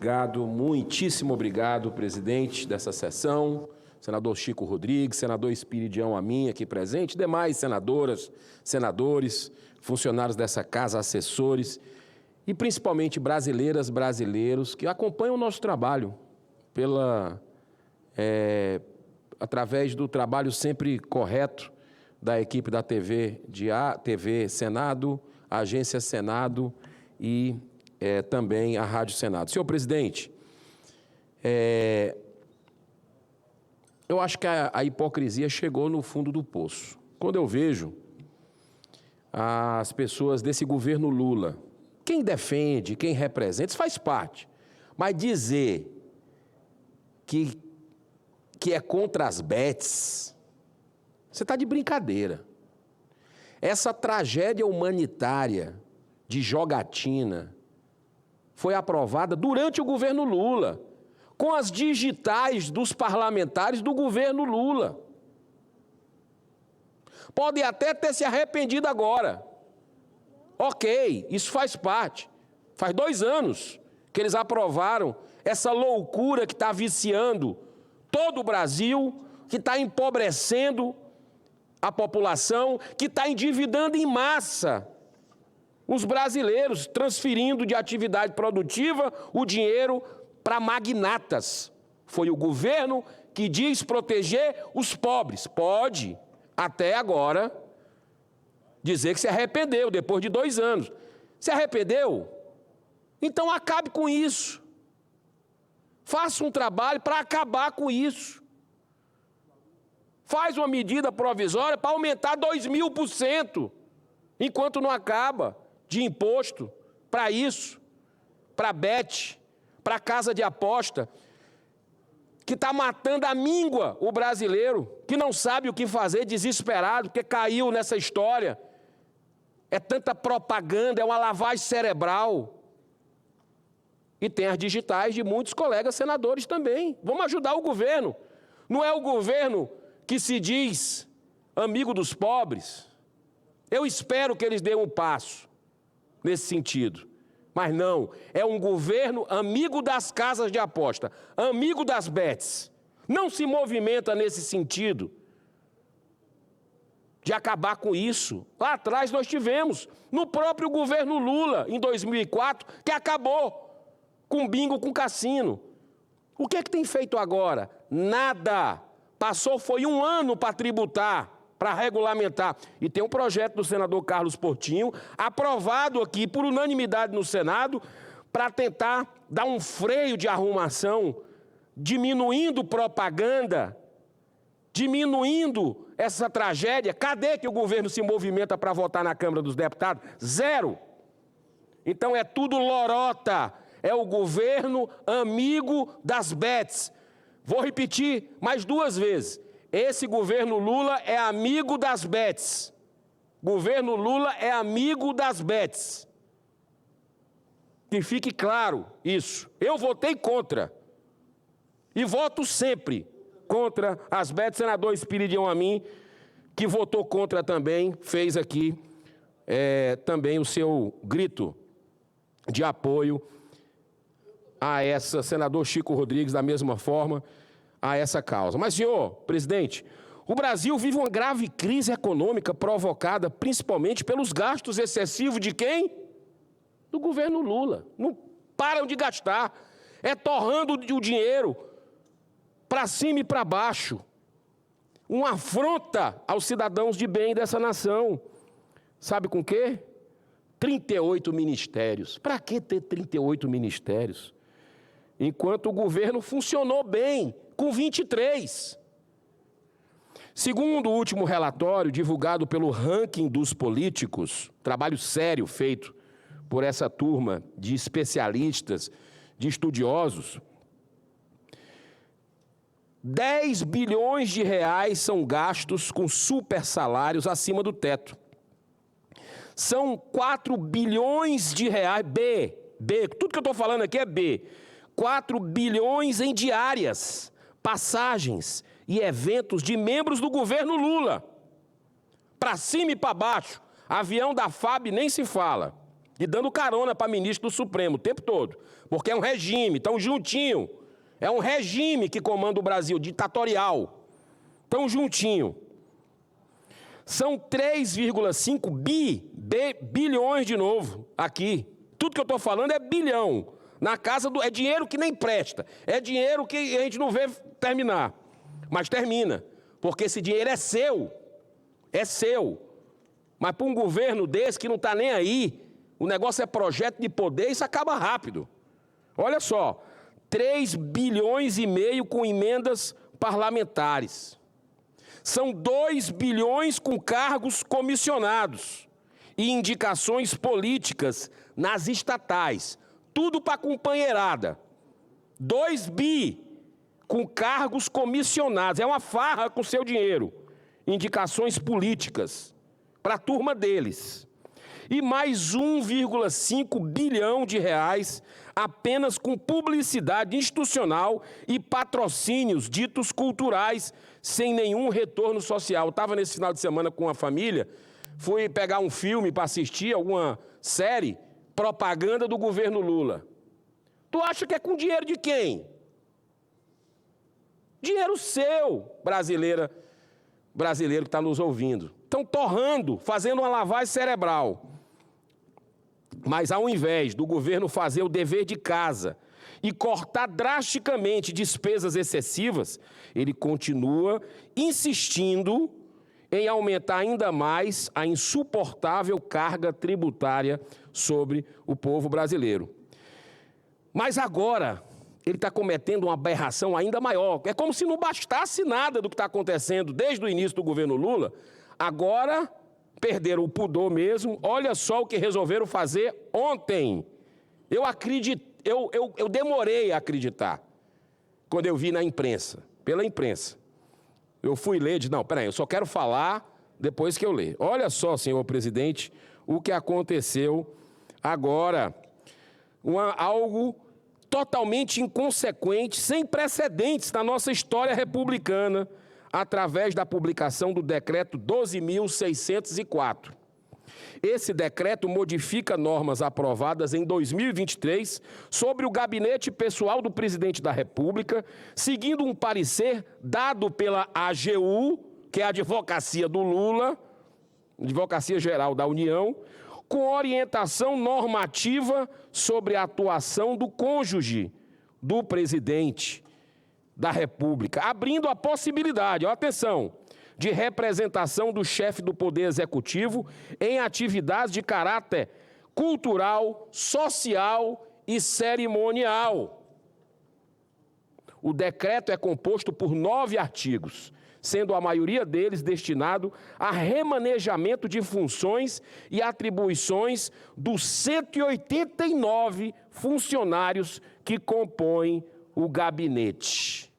Obrigado, muitíssimo obrigado, presidente dessa sessão, senador Chico Rodrigues, senador Espiridião Amin, aqui presente, demais senadoras, senadores, funcionários dessa casa, assessores e principalmente brasileiras, brasileiros que acompanham o nosso trabalho através do trabalho sempre correto da equipe da TV Senado, a Agência Senado e também a Rádio Senado. Senhor presidente, eu acho que a hipocrisia chegou no fundo do poço. Quando eu vejo as pessoas desse governo Lula, quem defende, quem representa, isso faz parte, mas dizer que é contra as bets, você está de brincadeira. Essa tragédia humanitária de jogatina foi aprovada durante o governo Lula, com as digitais dos parlamentares do governo Lula. Podem até ter se arrependido agora. Ok, isso faz parte. Faz 2 anos que eles aprovaram essa loucura que está viciando todo o Brasil, que está empobrecendo a população, que está endividando em massa os brasileiros, transferindo de atividade produtiva o dinheiro para magnatas. Foi o governo que diz proteger os pobres. Pode, até agora, dizer que se arrependeu, depois de 2 anos. Se arrependeu? Então acabe com isso. Faça um trabalho para acabar com isso. Faz uma medida provisória para aumentar 2.000%, enquanto não acaba, de imposto para isso, para bet, para casa de aposta, que está matando à míngua o brasileiro, que não sabe o que fazer, desesperado, porque caiu nessa história. É tanta propaganda, é uma lavagem cerebral. E tem as digitais de muitos colegas senadores também. Vamos ajudar o governo. Não é o governo que se diz amigo dos pobres. Eu espero que eles deem um passo nesse sentido. Mas não, é um governo amigo das casas de aposta, amigo das bets. Não se movimenta nesse sentido de acabar com isso. Lá atrás nós tivemos, no próprio governo Lula, em 2004, que acabou com bingo, com cassino. O que é que tem feito agora? Nada. Passou, foi 1 ano para tributar, para regulamentar. E tem um projeto do senador Carlos Portinho, aprovado aqui por unanimidade no Senado, para tentar dar um freio de arrumação, diminuindo propaganda, diminuindo essa tragédia. Cadê que o governo se movimenta para votar na Câmara dos Deputados? Zero. Então é tudo lorota. É o governo amigo das bets. Vou repetir mais 2 vezes. Esse governo Lula é amigo das bets. Governo Lula é amigo das bets. Que fique claro isso. Eu votei contra. E voto sempre contra as bets. Senador Espiridião Amin, que votou contra também, fez aqui também o seu grito de apoio a essa, senador Chico Rodrigues, da mesma forma, a essa causa. Mas, senhor presidente, o Brasil vive uma grave crise econômica provocada principalmente pelos gastos excessivos de quem? Do governo Lula. Não param de gastar. É torrando o dinheiro para cima e para baixo. Uma afronta aos cidadãos de bem dessa nação. Sabe com quê? 38 ministérios. Para que ter 38 ministérios? Enquanto o governo funcionou bem, com 23. Segundo o último relatório divulgado pelo Ranking dos Políticos, trabalho sério feito por essa turma de especialistas, de estudiosos, 10 bilhões de reais são gastos com super salários acima do teto. São 4 bilhões de reais, tudo que eu estou falando aqui é B, 4 bilhões em diárias, passagens e eventos de membros do governo Lula. Para cima e para baixo, avião da FAB nem se fala. e dando carona para ministro do Supremo o tempo todo, porque é um regime, estão juntinho, é um regime que comanda o Brasil, ditatorial, estão juntinho. São 3,5 bilhões de novo aqui. Tudo que eu estou falando é bilhão. Na casa é dinheiro que nem presta. É dinheiro que a gente não vê terminar. Mas termina. Porque esse dinheiro é seu. É seu. Mas para um governo desse que não está nem aí, o negócio é projeto de poder, isso acaba rápido. Olha só. 3,5 bilhões com emendas parlamentares. São 2 bilhões com cargos comissionados e indicações políticas nas estatais. Tudo para companheirada. 2 bi com cargos comissionados. É uma farra com seu dinheiro. Indicações políticas para a turma deles. E mais 1,5 bilhão de reais apenas com publicidade institucional e patrocínios ditos culturais, sem nenhum retorno social. Eu estava nesse final de semana com a família, fui pegar um filme para assistir, alguma série, propaganda do governo Lula. Tu acha que é com dinheiro de quem? Dinheiro seu, brasileiro que está nos ouvindo. Estão torrando, fazendo uma lavagem cerebral. Mas ao invés do governo fazer o dever de casa e cortar drasticamente despesas excessivas, ele continua insistindo em aumentar ainda mais a insuportável carga tributária sobre o povo brasileiro. Mas agora ele está cometendo uma aberração ainda maior. É como se não bastasse nada do que está acontecendo desde o início do governo Lula. Agora perderam o pudor mesmo. Olha só o que resolveram fazer ontem. Eu demorei a acreditar quando eu vi na imprensa, pela imprensa. Eu fui ler e disse, não, peraí, eu só quero falar depois que eu ler. Olha só, senhor presidente, o que aconteceu agora. Algo totalmente inconsequente, sem precedentes na nossa história republicana, através da publicação do decreto 12.604. Esse decreto modifica normas aprovadas em 2023 sobre o gabinete pessoal do presidente da República, seguindo um parecer dado pela AGU, que é a Advocacia do Lula, Advocacia Geral da União, com orientação normativa sobre a atuação do cônjuge do presidente da República, abrindo a possibilidade, atenção, de representação do chefe do Poder Executivo em atividades de caráter cultural, social e cerimonial. O decreto é composto por 9 artigos, sendo a maioria deles destinado a remanejamento de funções e atribuições dos 189 funcionários que compõem o gabinete.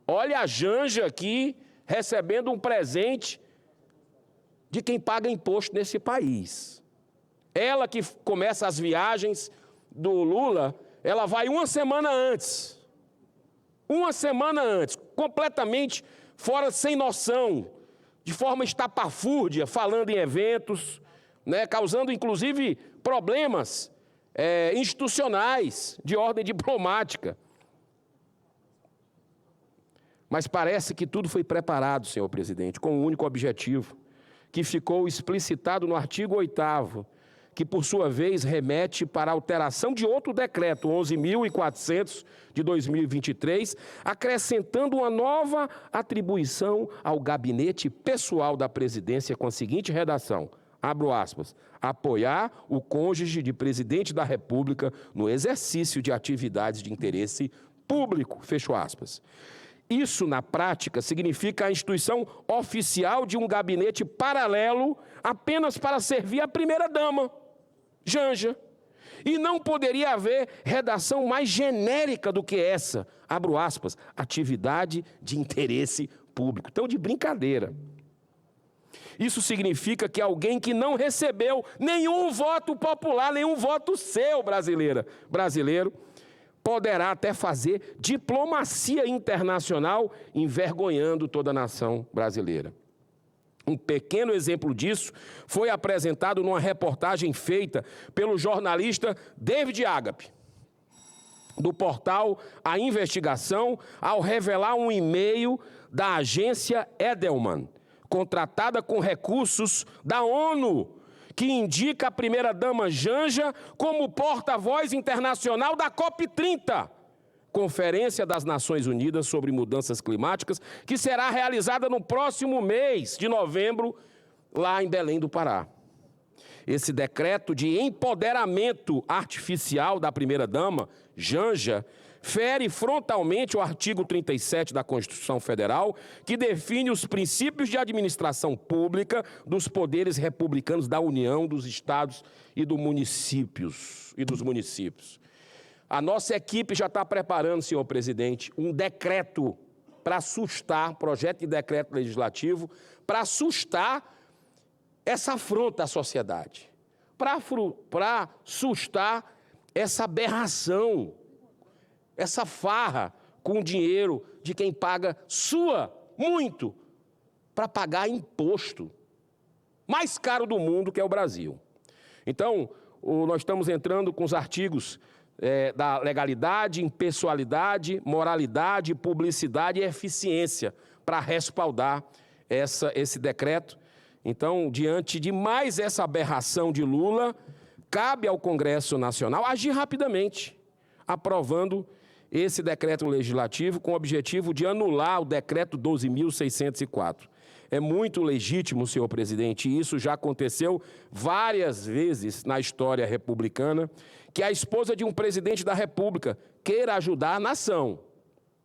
Olha a Janja aqui recebendo um presente de quem paga imposto nesse país. Ela que começa as viagens do Lula, ela vai uma semana antes. Uma semana antes, completamente fora, sem noção, de forma estapafúrdia, falando em eventos, né, causando inclusive problemas institucionais de ordem diplomática. Mas parece que tudo foi preparado, senhor presidente, com um único objetivo, que ficou explicitado no artigo 8º, que, por sua vez, remete para a alteração de outro decreto, 11.400 de 2023, acrescentando uma nova atribuição ao gabinete pessoal da presidência com a seguinte redação, abro aspas, apoiar o cônjuge de presidente da República no exercício de atividades de interesse público, fecho aspas. Isso, na prática, significa a instituição oficial de um gabinete paralelo apenas para servir a primeira-dama, Janja. E não poderia haver redação mais genérica do que essa, abro aspas, atividade de interesse público. Então, de brincadeira. Isso significa que alguém que não recebeu nenhum voto popular, nenhum voto seu, brasileiro, poderá até fazer diplomacia internacional envergonhando toda a nação brasileira. Um pequeno exemplo disso foi apresentado numa reportagem feita pelo jornalista David Agape, do portal A Investigação, ao revelar um e-mail da agência Edelman, contratada com recursos da ONU, que indica a primeira-dama Janja como porta-voz internacional da COP30, Conferência das Nações Unidas sobre Mudanças Climáticas, que será realizada no próximo mês de novembro, lá em Belém do Pará. Esse decreto de empoderamento artificial da primeira-dama, Janja, fere frontalmente o artigo 37 da Constituição Federal, que define os princípios de administração pública dos poderes republicanos da União, dos estados e dos municípios. A nossa equipe já está preparando, senhor presidente, um decreto para assustar, projeto de decreto legislativo, para assustar essa afronta à sociedade, para assustar essa aberração, essa farra com o dinheiro de quem paga muito para pagar imposto mais caro do mundo, que é o Brasil. Então, nós estamos entrando com os artigos da legalidade, impessoalidade, moralidade, publicidade e eficiência para respaldar esse decreto. Então, diante de mais essa aberração de Lula, cabe ao Congresso Nacional agir rapidamente, aprovando esse decreto legislativo com o objetivo de anular o decreto 12.604. É muito legítimo, senhor presidente, e isso já aconteceu várias vezes na história republicana, que a esposa de um presidente da República queira ajudar a nação.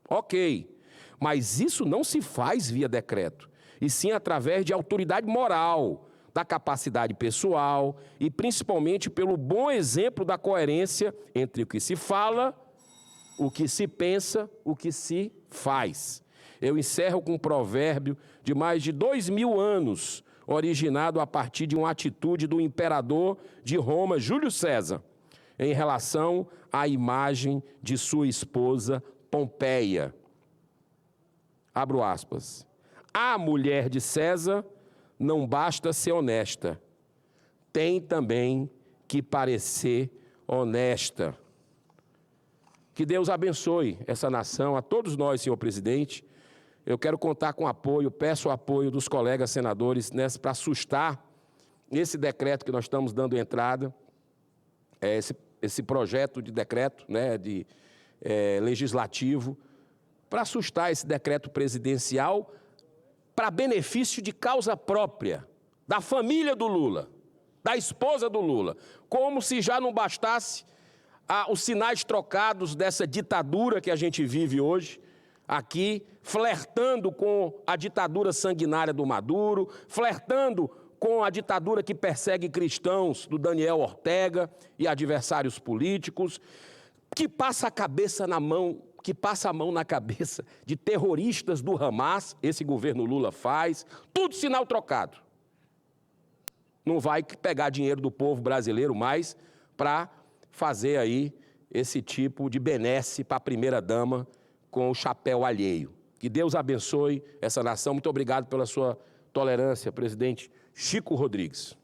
Ok, mas isso não se faz via decreto, e sim através de autoridade moral, da capacidade pessoal e principalmente pelo bom exemplo da coerência entre o que se fala, o que se pensa, o que se faz. Eu encerro com um provérbio de mais de 2000 anos, originado a partir de uma atitude do imperador de Roma, Júlio César, em relação à imagem de sua esposa Pompeia. Abro aspas. A mulher de César não basta ser honesta, tem também que parecer honesta. Que Deus abençoe essa nação, a todos nós, senhor presidente. Eu quero contar com apoio, peço o apoio dos colegas senadores para assustar esse decreto que nós estamos dando entrada, esse projeto de decreto legislativo, para assustar esse decreto presidencial para benefício de causa própria, da família do Lula, da esposa do Lula, como se já não bastasse os sinais trocados dessa ditadura que a gente vive hoje, aqui, flertando com a ditadura sanguinária do Maduro, flertando com a ditadura que persegue cristãos do Daniel Ortega e adversários políticos, que passa a mão na cabeça de terroristas do Hamas, esse governo Lula faz, tudo sinal trocado. Não vai pegar dinheiro do povo brasileiro mais para fazer aí esse tipo de benesse para a primeira-dama com o chapéu alheio. Que Deus abençoe essa nação. Muito obrigado pela sua tolerância, presidente Chico Rodrigues.